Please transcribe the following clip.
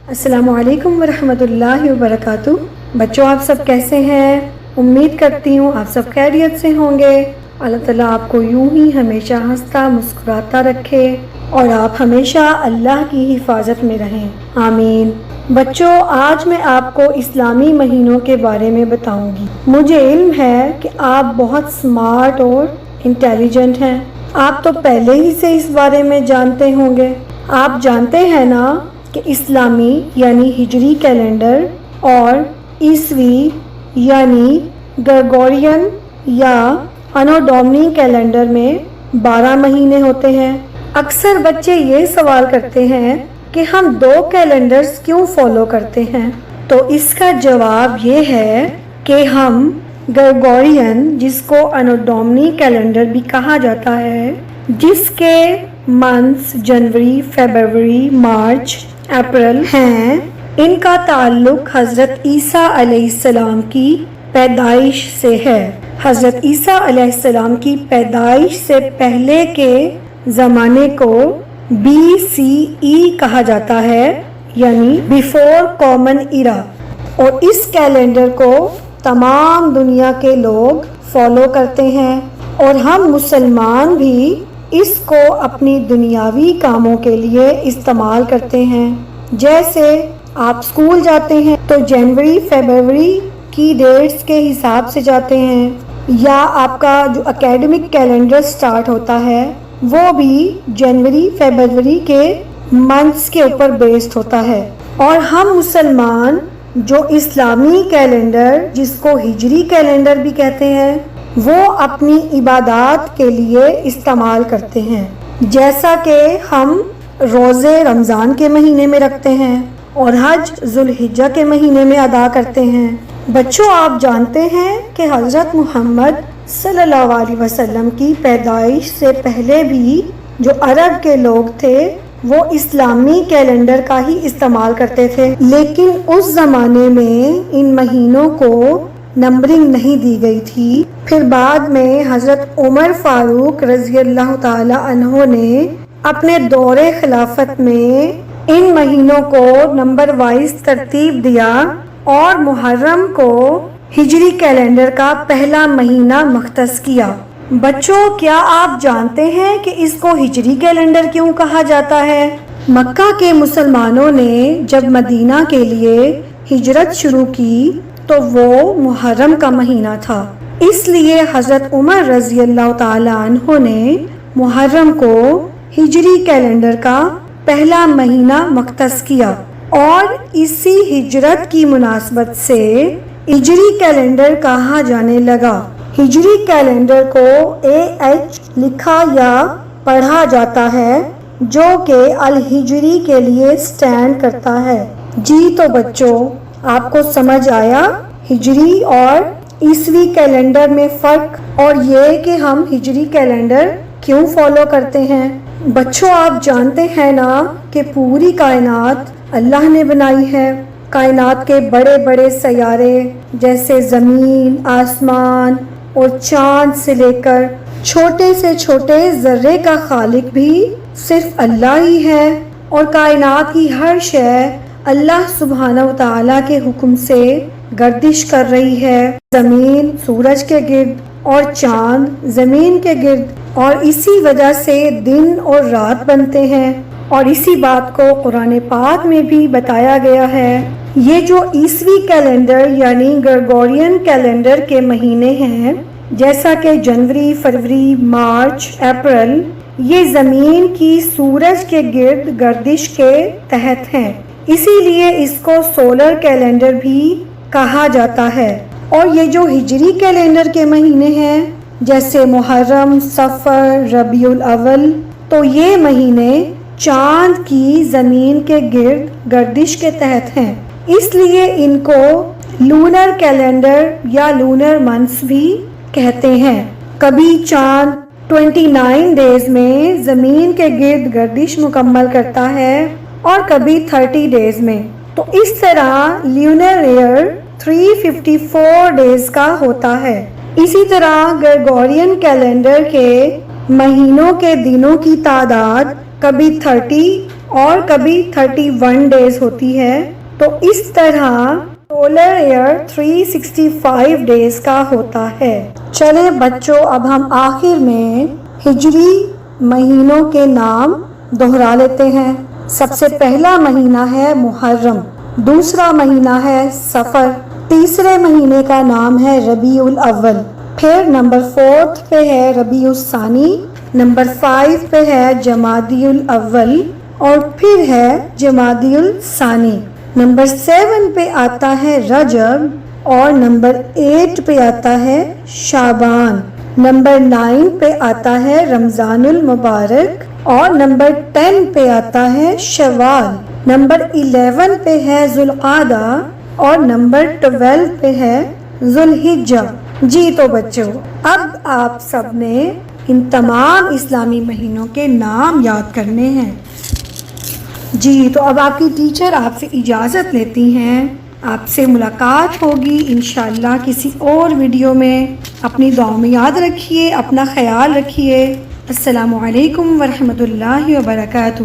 السلام علیکم ورحمۃ اللہ وبرکاتہ۔ بچوں، آپ سب کیسے ہیں؟ امید کرتی ہوں آپ سب خیریت سے ہوں گے۔ اللہ تعالیٰ آپ کو یوں ہی ہمیشہ ہنستا مسکراتا رکھے اور آپ ہمیشہ اللہ کی حفاظت میں رہیں، آمین۔ بچوں، آج میں آپ کو اسلامی مہینوں کے بارے میں بتاؤں گی۔ مجھے علم ہے کہ آپ بہت سمارٹ اور انٹیلیجنٹ ہیں۔ آپ تو پہلے ہی سے اس بارے میں جانتے ہوں گے۔ آپ جانتے ہیں نا کہ اسلامی یعنی ہجری کیلنڈر اور عیسوی یعنی گریگورین یا انو ڈومنی کیلنڈر میں 12 مہینے ہوتے ہیں۔ اکثر بچے یہ سوال کرتے ہیں کہ ہم 2 کیلنڈرز کیوں فالو کرتے ہیں؟ تو اس کا جواب یہ ہے کہ ہم گریگورین، جس کو انو ڈومنی کیلنڈر بھی کہا جاتا ہے، جس کے منتھس جنوری، فیبروری، مارچ، اپریل ہیں، ان کا تعلق حضرت عیسیٰ علیہ السلام کی پیدائش سے ہے۔ حضرت عیسیٰ علیہ السلام کی پیدائش سے پہلے کے زمانے کو BCE کہا جاتا ہے، یعنی بیفور کامن ایرا، اور اس کیلنڈر کو تمام دنیا کے لوگ فالو کرتے ہیں، اور ہم مسلمان بھی اس کو اپنی دنیاوی کاموں کے لیے استعمال کرتے ہیں۔ جیسے آپ اسکول جاتے ہیں تو جنوری، فیبروری کی ڈیٹس کے حساب سے جاتے ہیں، یا آپ کا جو اکیڈمک کیلنڈر سٹارٹ ہوتا ہے وہ بھی جنوری، فیبروری کے منتھس کے اوپر بیسڈ ہوتا ہے۔ اور ہم مسلمان جو اسلامی کیلنڈر، جس کو ہجری کیلنڈر بھی کہتے ہیں، وہ اپنی عبادات کے لیے استعمال کرتے ہیں، جیسا کہ ہم روزے رمضان کے مہینے میں رکھتے ہیں اور حج ذوالحجہ کے مہینے میں ادا کرتے ہیں۔ بچوں، آپ جانتے ہیں کہ حضرت محمد صلی اللہ علیہ وسلم کی پیدائش سے پہلے بھی جو عرب کے لوگ تھے وہ اسلامی کیلنڈر کا ہی استعمال کرتے تھے، لیکن اس زمانے میں ان مہینوں کو نمبرنگ نہیں دی گئی تھی۔ پھر بعد میں حضرت عمر فاروق رضی اللہ تعالی عنہ نے اپنے دور خلافت میں ان مہینوں کو نمبر وائز ترتیب دیا اور محرم کو ہجری کیلنڈر کا پہلا مہینہ مختص کیا۔ بچوں، کیا آپ جانتے ہیں کہ اس کو ہجری کیلنڈر کیوں کہا جاتا ہے؟ مکہ کے مسلمانوں نے جب مدینہ کے لیے ہجرت شروع کی تو وہ محرم کا مہینہ تھا، اس لیے حضرت عمر رضی اللہ تعالی عنہ نے محرم کو ہجری کیلنڈر کا پہلا مہینہ مختص کیا، اور اسی ہجرت کی مناسبت سے ہجری کیلنڈر کہا جانے لگا۔ ہجری کیلنڈر کو AH لکھا یا پڑھا جاتا ہے، جو کہ الہجری کے لیے سٹینڈ کرتا ہے۔ جی تو بچوں، آپ کو سمجھ آیا ہجری اور عیسوی کیلنڈر میں فرق، اور یہ کہ ہم ہجری کیلنڈر کیوں فالو کرتے ہیں؟ بچوں، آپ جانتے ہیں نا کہ پوری کائنات اللہ نے بنائی ہے۔ کائنات کے بڑے بڑے سیارے جیسے زمین، آسمان اور چاند سے لے کر چھوٹے سے چھوٹے ذرے کا خالق بھی صرف اللہ ہی ہے، اور کائنات کی ہر شے اللہ سبحانہ و تعالیٰ کے حکم سے گردش کر رہی ہے۔ زمین سورج کے گرد اور چاند زمین کے گرد، اور اسی وجہ سے دن اور رات بنتے ہیں، اور اسی بات کو قرآن پاک میں بھی بتایا گیا ہے۔ یہ جو عیسوی کیلنڈر یعنی گریگورین کیلنڈر کے مہینے ہیں، جیسا کہ جنوری، فروری، مارچ، اپریل، یہ زمین کی سورج کے گرد گردش کے تحت ہیں، اسی لیے اس کو سولر کیلنڈر بھی کہا جاتا ہے۔ اور یہ جو ہجری کیلنڈر کے مہینے ہیں جیسے محرم، صفر، ربیع الاول، تو یہ مہینے چاند کی زمین کے گرد گردش کے تحت ہیں، اس لیے ان کو لونر کیلنڈر یا لونر منتھس بھی کہتے ہیں۔ کبھی چاند 29 ڈیز میں زمین کے گرد گردش مکمل کرتا ہے اور کبھی 30 ڈیز میں، تو اس طرح لونر ایئر 354 ڈیز کا ہوتا ہے۔ اسی طرح گریگورین کیلنڈر کے مہینوں کے دنوں کی تعداد کبھی 30 اور کبھی 31 ڈیز ہوتی ہے. تو اس طرح سولر ایئر 365 ڈیز کا ہوتا ہے. چلیں بچوں، اب ہم آخر میں ہجری مہینوں کے نام دہرا لیتے ہیں. سب سے پہلا مہینہ ہے محرم، دوسرا مہینہ ہے صفر، تیسرے مہینے کا نام ہے ربیع الاول، پھر نمبر 4 پہ ہے ربیع الثانی، نمبر 5 پہ ہے جمادی الاول، اور پھر ہے جمادی الثانی. نمبر 7 پہ آتا ہے رجب، اور نمبر 8 پہ آتا ہے شعبان، نمبر 9 پہ آتا ہے رمضان المبارک، اور نمبر 10 پہ آتا ہے شوال، نمبر 11 پہ ہے ذوالقعدہ، اور نمبر 12 پہ ہے ذوالحجہ. جی تو بچوں، اب آپ سب نے ان تمام اسلامی مہینوں کے نام یاد کرنے ہیں. جی تو اب آپ کی ٹیچر آپ سے اجازت لیتی ہیں. آپ سے ملاقات ہوگی انشاءاللہ کسی اور ویڈیو میں. اپنی دعاؤں میں یاد رکھیے، اپنا خیال رکھیے. السلام علیکم ورحمۃ اللہ وبرکاتہ.